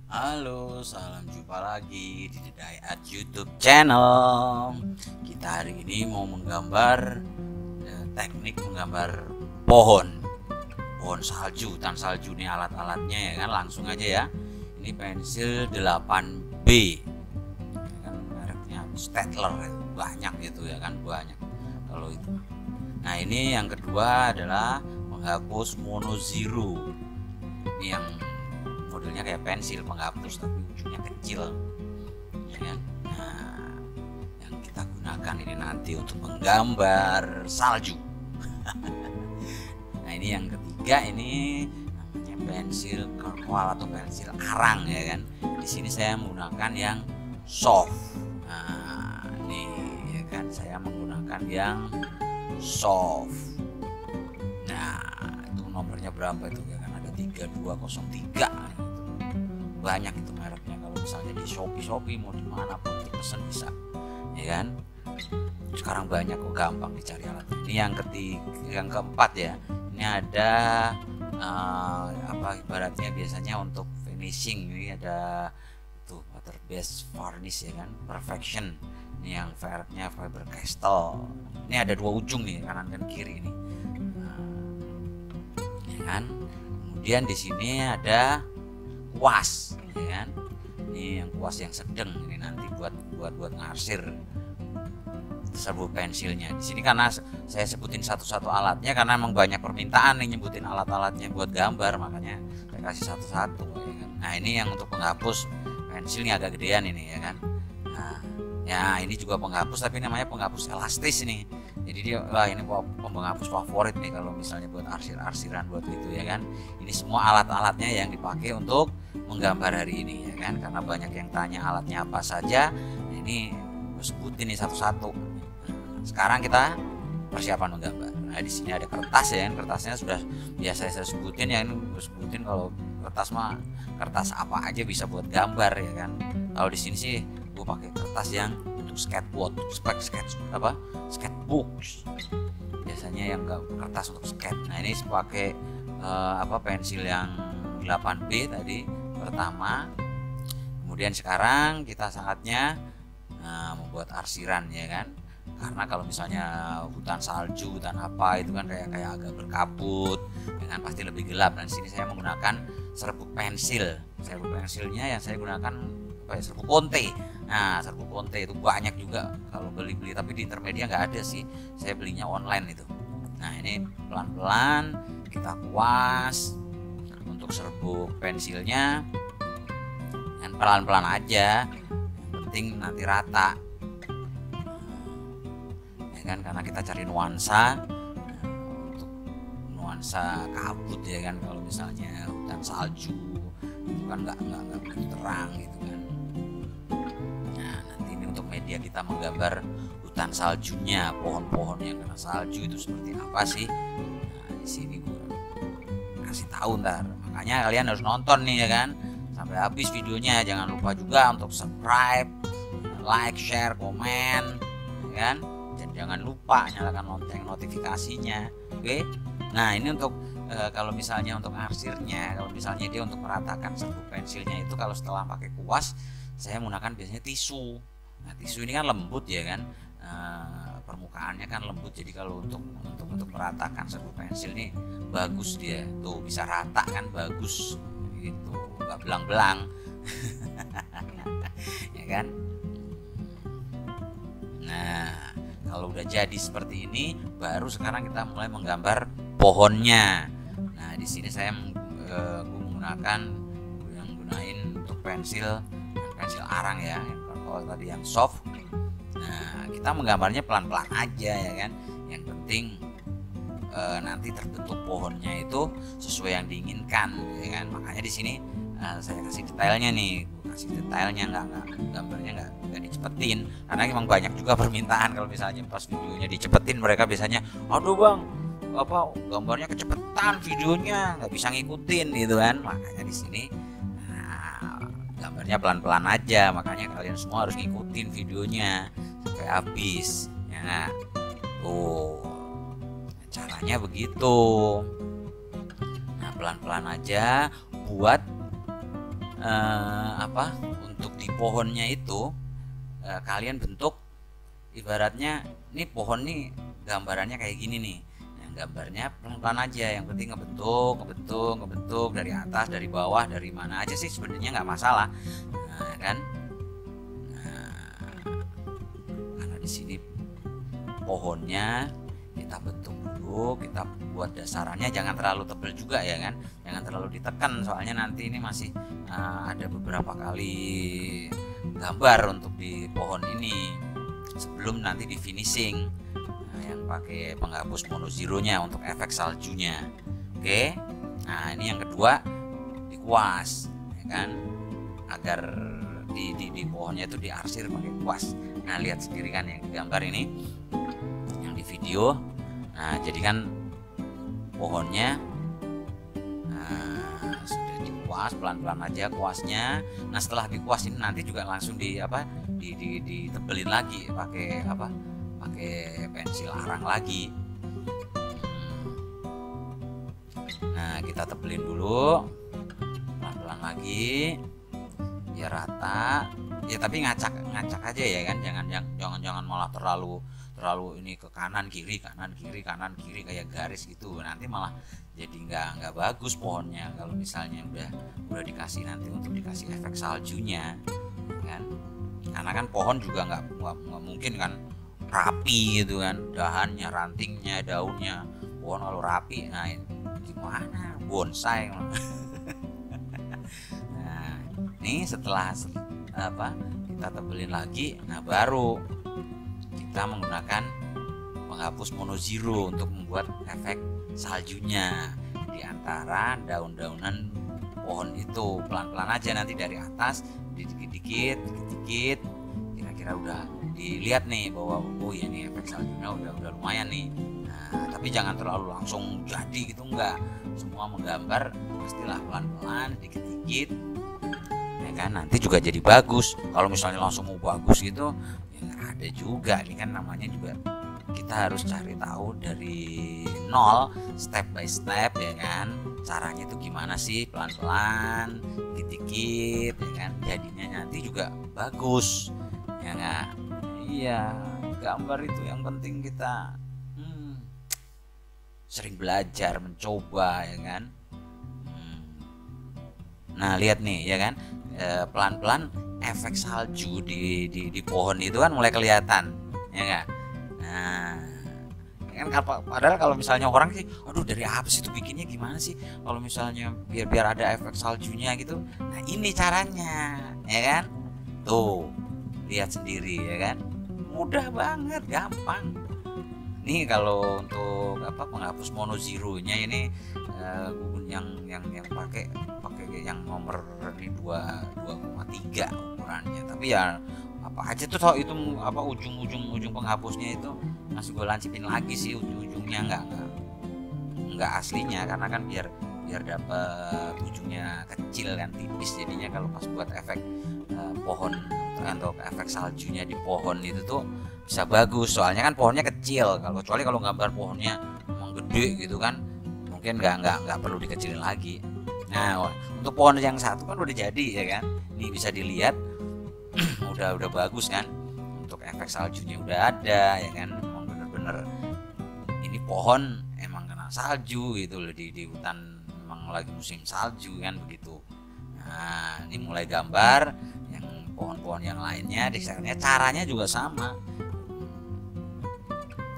Halo, salam jumpa lagi di Dayat YouTube channel. Kita hari ini mau menggambar teknik menggambar pohon salju, hutan salju. Nih alat-alatnya ya kan, langsung aja ya. Ini pensil 8B, ya kan, mereknya Staedtler, banyak gitu ya kan, banyak kalau itu. Nah ini yang kedua adalah penghapus Monozero. Ini yang modelnya kayak pensil penghapus tapi ujungnya kecil, ya kan? Nah, yang kita gunakan ini nanti untuk menggambar salju. Nah ini yang ketiga, ini namanya pensil karkwal atau pensil arang ya kan. Di sini saya menggunakan yang soft. Nah ini ya kan, saya menggunakan yang soft. Nah itu nomornya berapa itu ya kan, ada 3203. Banyak itu mereknya, kalau misalnya di Shopee mau dimanapun dipesan bisa ya kan. Sekarang banyak kok, gampang dicari alatnya. Ini yang yang keempat ya, ini ada ibaratnya biasanya untuk finishing. Ini ada tuh water based varnish ya kan, perfection. Ini yang mereknya Faber Castell. Ini ada dua ujung nih, kanan dan kiri ini, ya kan. Kemudian di sini ada kuas ya kan. Ini yang kuas yang sedang, ini nanti buat ngarsir serbu pensilnya. Di sini karena saya sebutin satu-satu alatnya karena emang banyak permintaan nih nyebutin alat-alatnya buat gambar, makanya saya kasih satu-satu ya kan. Nah ini yang untuk penghapus pensilnya agak gedean ini ya kan. Nah ya ini juga penghapus tapi namanya penghapus elastis nih. Jadi dia, wah ini penghapus favorit nih kalau misalnya buat arsir-arsiran buat gitu ya kan. Ini semua alat-alatnya yang dipakai untuk menggambar hari ini ya kan, karena banyak yang tanya alatnya apa saja. Nah, ini gue sebutin nih satu-satu. Sekarang kita persiapan menggambar. Nah di sini ada kertas ya kan, kertasnya sudah biasa saya sebutin ya, ini gue sebutin kalau kertas mah kertas apa aja bisa buat gambar ya kan. Kalau di sini sih gue pakai kertas yang untuk skateboard, sketchbooks. Biasanya yang enggak kertas untuk sketch. Nah ini pakai pensil yang 8B tadi pertama. Kemudian sekarang kita saatnya membuat arsiran ya kan. Karena kalau misalnya hutan salju, hutan apa itu kan kayak agak berkabut, ya kan, pasti lebih gelap. Dan di sini saya menggunakan serbuk pensil. Serbuk pensilnya yang saya gunakan serbuk Conte. Nah serbuk Conte itu banyak juga kalau beli tapi di Intermedia nggak ada sih, saya belinya online itu. Nah ini pelan-pelan kita kuas untuk serbuk pensilnya, dan pelan-pelan aja, yang penting nanti rata ya kan, karena kita cari nuansa. Untuk nuansa kabut ya kan, kalau misalnya hutan salju itu kan nggak begitu terang gitu kan. Nah nanti ini untuk media kita menggambar hutan saljunya, pohon-pohon yang kena salju itu seperti apa sih. Nah di sini gue kasih tahu ntar, makanya kalian harus nonton nih ya kan sampai habis videonya. Jangan lupa juga untuk subscribe, like, share, komen ya kan. Dan jangan lupa nyalakan lonceng notifikasinya. Oke. Nah ini untuk kalau misalnya untuk arsirnya, kalau misalnya dia untuk meratakan serbuk pensilnya itu, kalau setelah pakai kuas saya menggunakan biasanya tisu. Nah tisu ini kan lembut ya kan, permukaannya kan lembut, jadi kalau untuk meratakan serbuk pensil ini bagus, dia tuh bisa rata kan, bagus gitu, nggak belang-belang. Ya kan. Nah kalau udah jadi seperti ini, baru sekarang kita mulai menggambar pohonnya. Nah di sini saya menggunakan untuk pensil arang ya, kalau tadi yang soft. Nah kita menggambarnya pelan-pelan aja ya kan, yang penting nanti terbentuk pohonnya itu sesuai yang diinginkan ya kan. Makanya di sini saya kasih detailnya nih, nggak gambarnya nggak dicepetin, karena memang banyak juga permintaan kalau misalnya pas videonya dicepetin, mereka biasanya aduh bang gambarnya kecepetan, videonya nggak bisa ngikutin gitu kan. Makanya di sini gambarnya pelan-pelan aja, makanya kalian semua harus ngikutin videonya sampai habis ya. Tuh caranya begitu. Nah pelan-pelan aja buat untuk di pohonnya itu kalian bentuk ibaratnya ini pohon nih gambarannya kayak gini nih. Nah, gambarnya pelan-pelan aja, yang penting ngebentuk dari atas, dari bawah, dari mana aja sih sebenarnya nggak masalah. Nah, kan karena di sini pohonnya kita bentuk dulu, kita buat dasarannya jangan terlalu tebal juga ya kan, jangan terlalu ditekan, soalnya nanti ini masih ada beberapa kali gambar untuk di pohon ini sebelum nanti di finishing yang pakai penghapus monozironya untuk efek saljunya. Oke, nah ini yang kedua dikuas ya kan, agar di pohonnya itu diarsir pakai kuas. Nah lihat sendiri kan yang digambar ini, yang di video. Nah jadi kan pohonnya sudah dikuas, pelan-pelan aja kuasnya. Nah setelah dikuas ini nanti juga langsung ditebelin lagi pakai pakai pensil arang lagi. Nah kita tebelin dulu pelan-pelan lagi biar rata ya, tapi ngacak aja ya kan, jangan malah terlalu ini ke kanan kiri kayak garis gitu, nanti malah jadi nggak bagus pohonnya kalau misalnya udah dikasih nanti untuk dikasih efek saljunya kan. Karena kan pohon juga nggak mungkin kan rapi gitu kan, dahannya, rantingnya, daunnya. Pohon kalau rapi, nah gimana bonsai. Nah ini setelah kita tebelin lagi, nah baru kita menggunakan penghapus monoziro untuk membuat efek saljunya di antara daun-daunan pohon itu. Pelan-pelan aja nanti dari atas dikit-dikit kira-kira udah dilihat nih bahwa oh ya nih efek saljunya udah lumayan nih. Nah tapi jangan terlalu langsung jadi gitu, enggak, semua menggambar pastilah pelan-pelan dikit-dikit ya kan, nanti juga jadi bagus. Kalau misalnya langsung mau bagus gitu ya nggak ada juga. Ini kan namanya juga kita harus cari tahu dari nol, step by step ya kan, caranya itu gimana sih, pelan-pelan dikit-dikit ya kan, jadinya nanti juga bagus ya nggak. Iya, gambar itu yang penting kita sering belajar, mencoba ya kan. Nah lihat nih ya kan, pelan-pelan efek salju di pohon itu kan mulai kelihatan ya nggak. Nah kan padahal kalau misalnya orang sih, aduh dari apa sih itu bikinnya gimana sih kalau misalnya biar ada efek saljunya gitu. Nah ini caranya ya kan, tuh lihat sendiri ya kan, mudah banget, gampang. Ini kalau untuk penghapus monozironya ini yang pakai yang nomor ini 2,3 ukurannya. Tapi ya apa aja tuh itu ujung penghapusnya itu masih gue lancipin lagi sih, ujungnya nggak aslinya, karena kan biar dapat ujungnya kecil kan, tipis, jadinya kalau pas buat efek pohon atau efek saljunya di pohon itu tuh bisa bagus. Soalnya kan pohonnya kecil, kecuali kalau gambar pohonnya emang gede gitu kan, mungkin nggak perlu dikecilin lagi. Nah untuk pohon yang satu kan udah jadi ya kan, ini bisa dilihat udah bagus kan, untuk efek saljunya udah ada ya kan. Emang bener-bener ini pohon emang kena salju gitu loh, di hutan emang lagi musim salju kan begitu. Nah ini mulai gambar yang pohon-pohon yang lainnya, desainnya caranya juga sama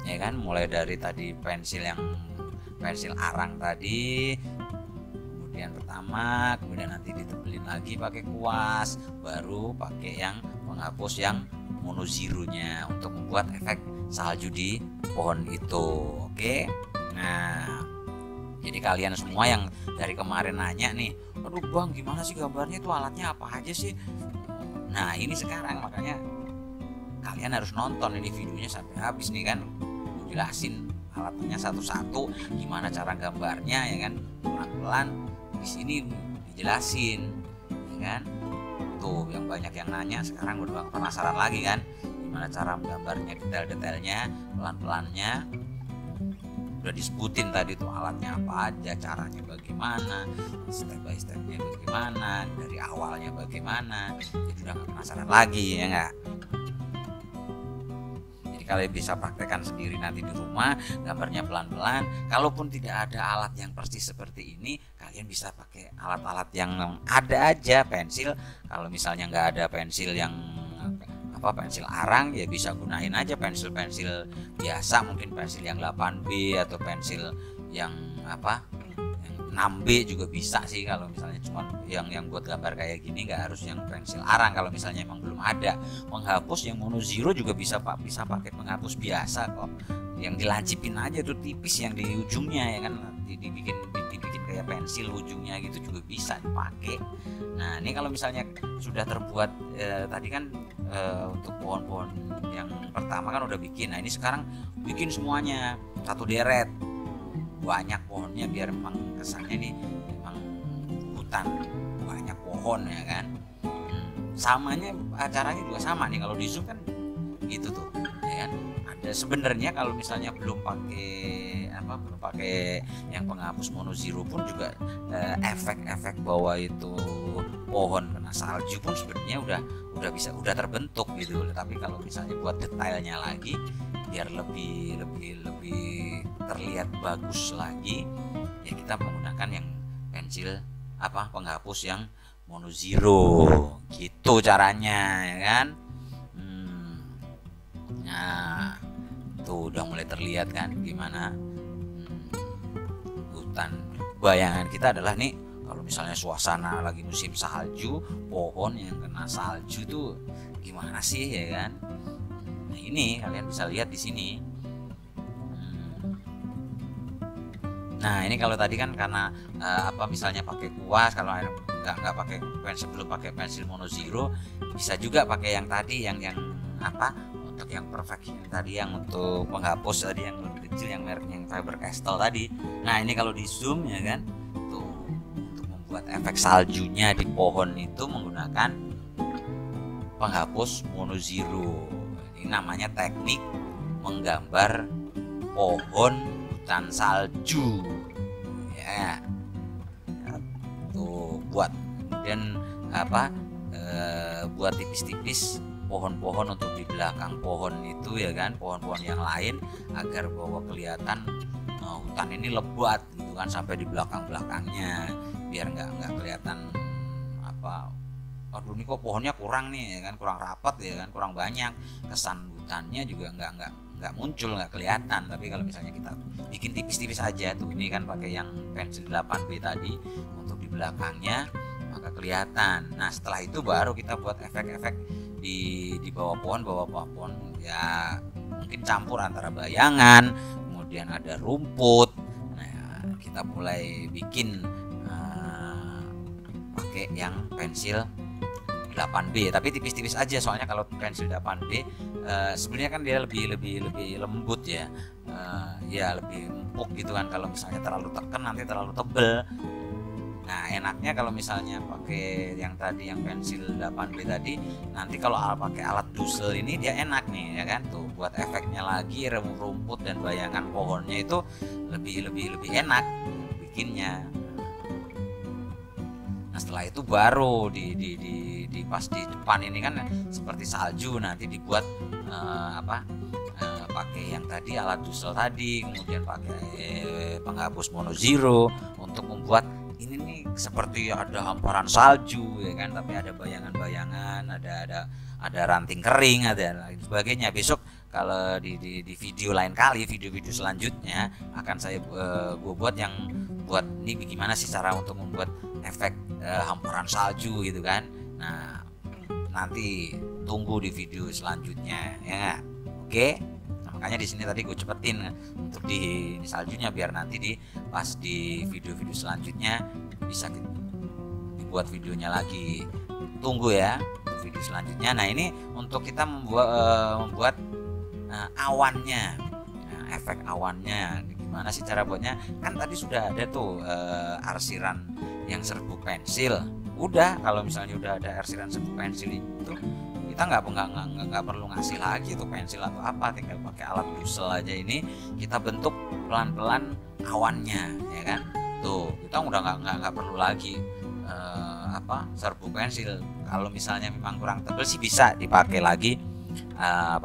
ya kan, mulai dari tadi pensil arang tadi, kemudian pertama, kemudian nanti ditebelin lagi pakai kuas, baru pakai yang penghapus yang monozironya untuk membuat efek salju di pohon itu. Oke, nah jadi kalian semua yang dari kemarin nanya nih, aduh bang gimana sih gambarnya itu, alatnya apa aja sih? Nah ini sekarang makanya kalian harus nonton ini videonya sampai habis nih kan, jelasin alatnya satu-satu, gimana cara gambarnya ya kan, pelan-pelan di sini dijelasin ya kan. Tuh yang banyak yang nanya sekarang udah penasaran lagi kan, gimana cara menggambarnya, detail-detailnya, pelan-pelannya. udah disebutin tadi tuh alatnya apa aja, caranya bagaimana, step by stepnya bagaimana, dari awalnya bagaimana, jadi udah gak penasaran lagi ya nggak. Jadi kalian bisa praktekkan sendiri nanti di rumah, gambarnya pelan-pelan. Kalaupun tidak ada alat yang persis seperti ini, kalian bisa pakai alat-alat yang ada aja, pensil. Kalau misalnya nggak ada pensil yang pensil arang, ya bisa gunain aja pensil-pensil biasa, mungkin pensil yang 8B atau pensil yang yang 6B juga bisa sih. Kalau misalnya cuma yang buat gambar kayak gini, nggak harus yang pensil arang kalau misalnya emang belum ada. Penghapus yang mono zero juga bisa pakai penghapus biasa kok, yang dilancipin aja tuh tipis yang di ujungnya ya kan, dibikin kayak pensil ujungnya gitu juga bisa dipakai. Nah ini kalau misalnya sudah terbuat tadi kan untuk pohon-pohon yang pertama kan udah bikin. Nah ini sekarang bikin semuanya satu deret, banyak pohonnya biar memang kesannya nih memang hutan, banyak pohon ya kan. Samanya acaranya juga sama nih kalau di Zoom kan gitu tuh ya kan. Ada sebenarnya kalau misalnya belum pakai yang penghapus mono zero pun juga efek-efek bahwa itu pohon kena salju pun sebenarnya udah terbentuk gitu. Tapi kalau misalnya buat detailnya lagi biar lebih terlihat bagus lagi, ya kita menggunakan yang pensil penghapus yang mono zero gitu caranya ya kan. Nah tuh udah mulai terlihat kan gimana hutan. Bayangan kita adalah nih kalau misalnya suasana lagi musim salju, pohon yang kena salju tuh gimana sih ya kan. Nah ini kalian bisa lihat di sini. Nah ini kalau tadi kan karena misalnya pakai kuas, kalau nggak pakai pensil, belum pakai pensil mono zero, bisa juga pakai yang tadi yang untuk yang perfect yang tadi, yang untuk penghapus tadi yang lebih kecil, yang mereknya yang Faber Castell tadi. Nah ini kalau di zoom ya kan tuh, untuk membuat efek saljunya di pohon itu menggunakan penghapus mono zero. Ini namanya teknik menggambar pohon hutan salju ya. Tuh buat kemudian buat tipis-tipis pohon-pohon untuk di belakang pohon itu ya kan, pohon-pohon yang lain, agar bahwa kelihatan hutan ini lebat gitu kan sampai di belakangnya, biar nggak kelihatan aduh ini kok pohonnya kurang nih ya kan, kurang rapat ya kan, kurang banyak, kesan hutannya juga nggak muncul, nggak kelihatan. Tapi kalau misalnya kita bikin tipis-tipis aja tuh, ini kan pakai yang pensil 8B tadi untuk di belakangnya, maka kelihatan. Nah setelah itu baru kita buat efek-efek di bawah pohon ya, mungkin campur antara bayangan, kemudian ada rumput. Nah kita mulai bikin pakai yang pensil 8B, tapi tipis-tipis aja, soalnya kalau pensil 8B sebenarnya kan dia lebih lembut ya, ya lebih empuk gitu kan. Kalau misalnya terlalu tekan nanti terlalu tebel. Nah enaknya kalau misalnya pakai yang tadi yang pensil 8B tadi, nanti kalau pakai alat dusel ini dia enak nih ya kan, tuh buat efeknya lagi, rumput dan bayangan pohonnya itu lebih enak bikinnya. Nah setelah itu baru di pas di depan ini kan seperti salju, nanti dibuat pakai yang tadi alat dusel tadi, kemudian pakai penghapus mono zero untuk membuat ini nih seperti ada hamparan salju ya kan, tapi ada bayangan-bayangan, ada ranting kering, ada lain sebagainya. Besok kalau di video lain kali, video-video selanjutnya akan saya gue buat yang buat ini bagaimana sih cara untuk membuat efek hamparan salju gitu kan. Nah nanti tunggu di video selanjutnya ya. Oke. Makanya di sini tadi gue cepetin untuk di saljunya biar nanti pas di video-video selanjutnya bisa dibuat videonya lagi. Tunggu ya video selanjutnya. Nah ini untuk kita membuat awannya, efek awannya gimana sih cara buatnya. Kan tadi sudah ada tuh arsiran yang serbuk pensil. Udah kalau misalnya udah ada arsiran serbuk pensil itu kita nggak perlu ngasih lagi tuh pensil atau apa, tinggal pakai alat dusel aja ini kita bentuk pelan-pelan awannya, ya kan. Tuh kita udah nggak perlu lagi serbuk pensil. Kalau misalnya memang kurang tebal sih bisa dipakai lagi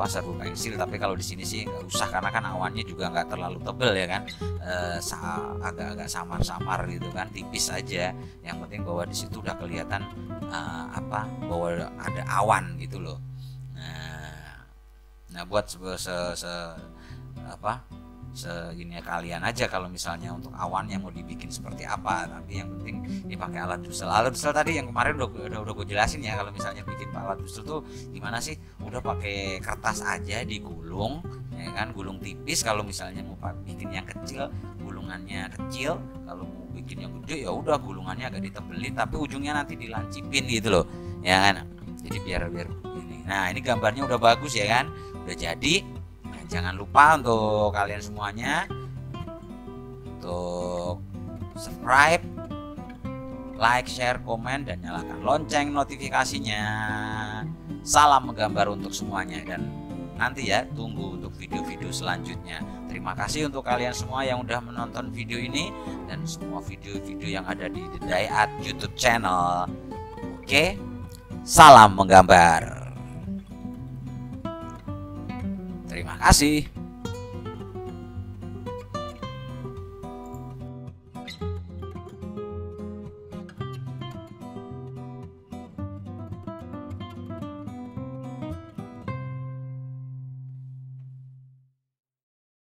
serbuk pensil, tapi kalau di sini sih nggak usah karena kan awannya juga nggak terlalu tebal ya kan, agak-agak samar-samar gitu kan, tipis aja. Yang penting bahwa di situ udah kelihatan bahwa ada awan gitu loh. Nah buat segini kalian aja kalau misalnya untuk awan yang mau dibikin seperti apa, tapi yang penting dipakai alat dusel. Alat dusel tadi yang kemarin udah gue jelasin ya, kalau misalnya bikin alat dusel tuh gimana sih, udah pakai kertas aja digulung ya kan, gulung tipis. Kalau misalnya mau bikin yang kecil gulungannya kecil, kalau mau bikin yang gede ya udah gulungannya agak ditebelin tapi ujungnya nanti dilancipin gitu loh ya kan, jadi biar ini. Nah ini gambarnya udah bagus ya kan, udah jadi. Jangan lupa untuk kalian semuanya untuk subscribe, like, share, komen, dan nyalakan lonceng notifikasinya. Salam menggambar untuk semuanya, dan nanti ya tunggu untuk video-video selanjutnya. Terima kasih untuk kalian semua yang udah menonton video ini dan semua video-video yang ada di The Dayat YouTube channel. Oke, salam menggambar. Terima kasih.